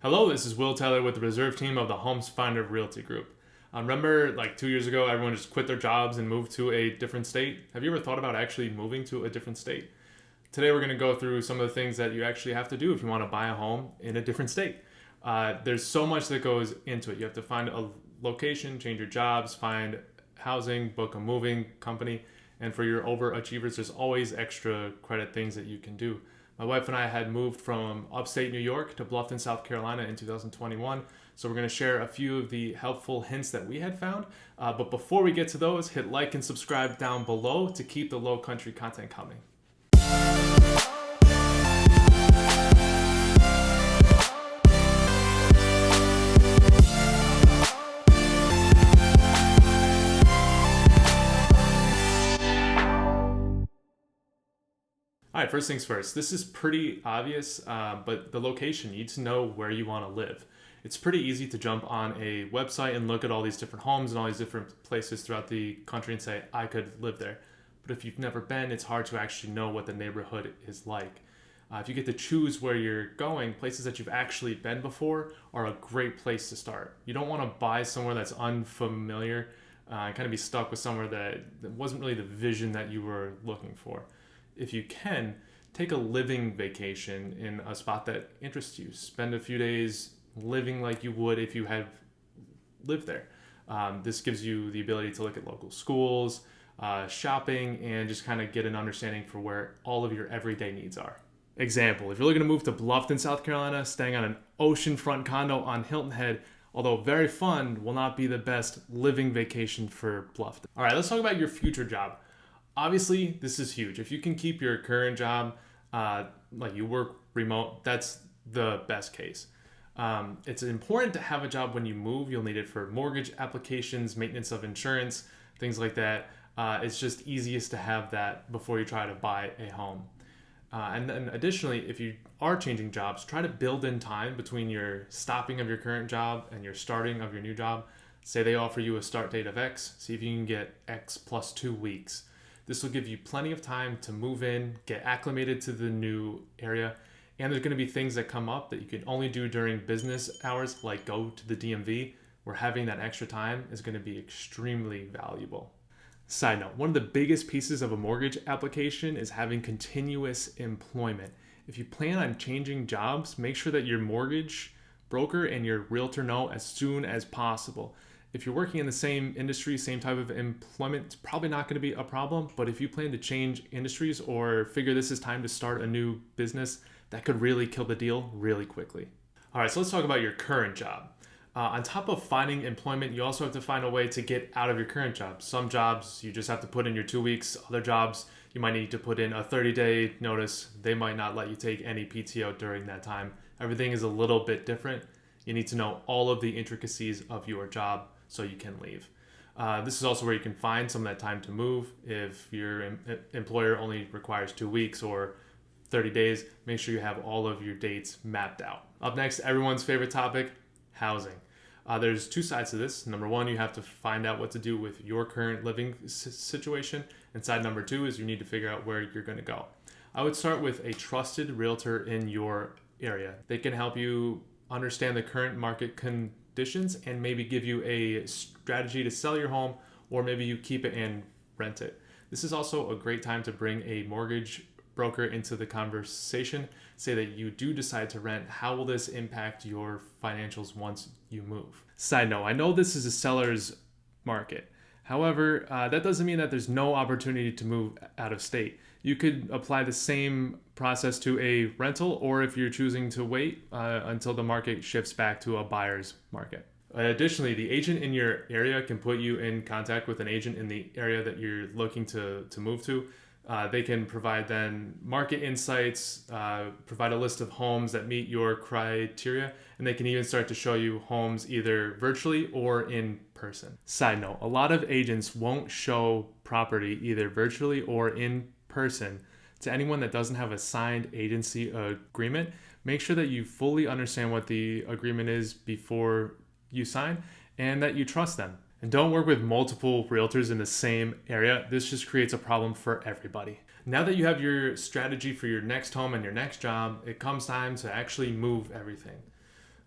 Hello, this is Will Taylor with the reserve team of the Homes Finder Realty Group. Remember, like 2 years ago, everyone just quit their jobs and moved to a different state? Have you ever thought about actually moving to a different state? Today, we're going to go through some of the things that you actually have to do if you want to buy a home in a different state. There's so much that goes into it. You have to find a location, change your jobs, find housing, book a moving company, and for your overachievers, there's always extra credit things that you can do. My wife and I had moved from upstate New York to Bluffton, South Carolina in 2021. So we're going to share a few of the helpful hints that we had found. But before we get to those, hit like and subscribe down below to keep the Lowcountry content coming. All right, first things first. This is pretty obvious, but the location, you need to know where you want to live. It's pretty easy to jump on a website and look at all these different homes and all these different places throughout the country and say, I could live there. But if you've never been, it's hard to actually know what the neighborhood is like. If you get to choose where you're going, places that you've actually been before are a great place to start. You don't want to buy somewhere that's unfamiliar and kind of be stuck with somewhere that wasn't really the vision that you were looking for. If you can, take a living vacation in a spot that interests you. Spend a few days living like you would if you had lived there. This gives you the ability to look at local schools, shopping, and just kind of get an understanding for where all of your everyday needs are. Example, if you're looking to move to Bluffton, South Carolina, staying on an oceanfront condo on Hilton Head, although very fun, will not be the best living vacation for Bluffton. All right, let's talk about your future job. Obviously, this is huge. If you can keep your current job, like you work remote, that's the best case. It's important to have a job when you move. You'll need it for mortgage applications, maintenance of insurance, things like that. It's just easiest to have that before you try to buy a home. And then additionally, if you are changing jobs, try to build in time between your stopping of your current job and your starting of your new job. Say they offer you a start date of X, see if you can get X plus 2 weeks. This will give you plenty of time to move in, get acclimated to the new area, and there's going to be things that come up that you can only do during business hours, like go to the DMV, where having that extra time is going to be extremely valuable. Side note, one of the biggest pieces of a mortgage application is having continuous employment. If you plan on changing jobs, make sure that your mortgage broker and your realtor know as soon as possible. If you're working in the same industry, same type of employment, it's probably not going to be a problem. But if you plan to change industries or figure this is time to start a new business, that could really kill the deal really quickly. All right, so let's talk about your current job. On top of finding employment, you also have to find a way to get out of your current job. Some jobs, you just have to put in your 2 weeks. Other jobs, you might need to put in a 30-day notice. They might not let you take any PTO during that time. Everything is a little bit different. You need to know all of the intricacies of your job so you can leave. This is also where you can find some of that time to move. If your employer only requires 2 weeks or 30 days, make sure you have all of your dates mapped out. Up next, everyone's favorite topic, housing. There's two sides to this. Number one, you have to find out what to do with your current living situation. And side number two is you need to figure out where you're going to go. I would start with a trusted realtor in your area. They can help you understand the current market conditions and maybe give you a strategy to sell your home, or maybe you keep it and rent it. This is also a great time to bring a mortgage broker into the conversation. Say that you do decide to rent. How will this impact your financials once you move? Side note, I know this is a seller's market. However, that doesn't mean that there's no opportunity to move out of state. You could apply the same process to a rental, or if you're choosing to wait until the market shifts back to a buyer's market. Additionally, the agent in your area can put you in contact with an agent in the area that you're looking to move to. They can provide then market insights, provide a list of homes that meet your criteria, and they can even start to show you homes either virtually or in person. Side note, a lot of agents won't show property either virtually or in person to anyone that doesn't have a signed agency agreement. Make sure that you fully understand what the agreement is before you sign and that you trust them. And don't work with multiple realtors in the same area. This just creates a problem for everybody. Now that you have your strategy for your next home and your next job, it comes time to actually move everything.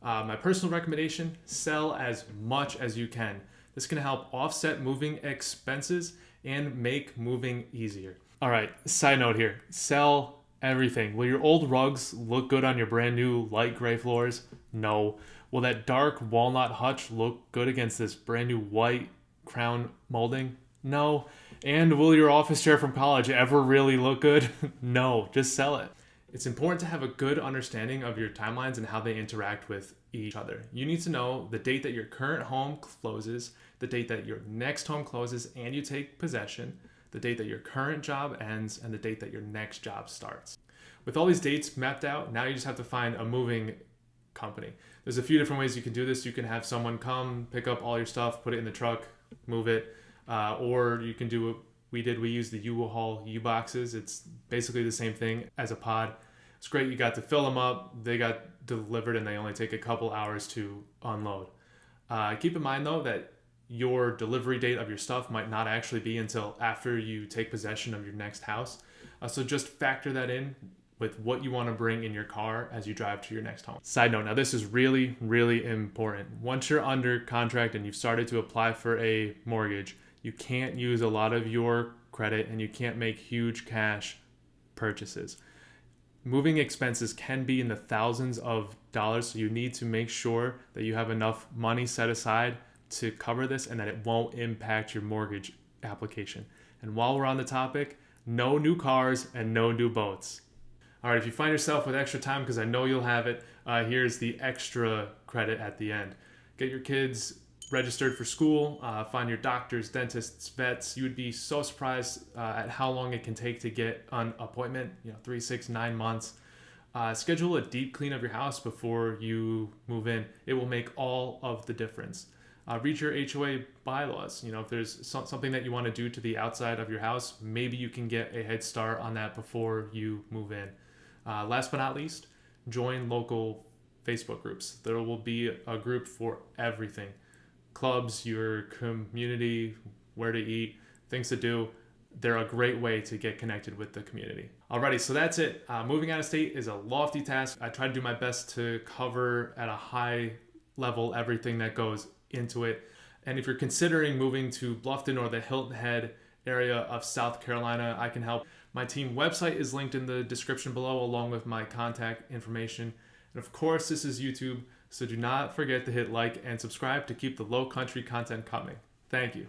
My personal recommendation, sell as much as you can. This can help offset moving expenses and make moving easier. All right, side note here, sell everything. Will your old rugs look good on your brand new light gray floors? No. Will that dark walnut hutch look good against this brand new white crown molding? No. And will your office chair from college ever really look good? No, just sell it. It's important to have a good understanding of your timelines and how they interact with each other. You need to know the date that your current home closes, the date that your next home closes and you take possession, the date that your current job ends, and the date that your next job starts. With all these dates mapped out, now you just have to find a moving company. There's a few different ways you can do this. You can have someone come, pick up all your stuff, put it in the truck, move it, or you can do what we did. We used the U-Haul U-Boxes. It's basically the same thing as a pod. It's great. You got to fill them up. They got delivered and they only take a couple hours to unload. Keep in mind though that your delivery date of your stuff might not actually be until after you take possession of your next house. So just factor that in with what you want to bring in your car as you drive to your next home. Side note, now this is really, really important. Once you're under contract and you've started to apply for a mortgage, you can't use a lot of your credit and you can't make huge cash purchases. Moving expenses can be in the thousands of dollars, so you need to make sure that you have enough money set aside to cover this and that it won't impact your mortgage application. And while we're on the topic, no new cars and no new boats. All right, if you find yourself with extra time, because I know you'll have it, here's the extra credit at the end. Get your kids registered for school, find your doctors, dentists, vets. You would be so surprised at how long it can take to get an appointment, 3, 6, 9 months. Schedule a deep clean of your house before you move in. It will make all of the difference. Read your HOA bylaws. If there's something that you want to do to the outside of your house, maybe you can get a head start on that before you move in. Last but not least, join local Facebook groups. There will be a group for everything. Clubs, your community, where to eat, things to do. They're a great way to get connected with the community. Alrighty, so that's it. Moving out of state is a lofty task. I try to do my best to cover at a high level everything that goes into it. And if you're considering moving to Bluffton or the Hilton Head area of South Carolina, I can help. My team website is linked in the description below, along with my contact information. And of course, this is YouTube, so do not forget to hit like and subscribe to keep the Low Country content coming. Thank you.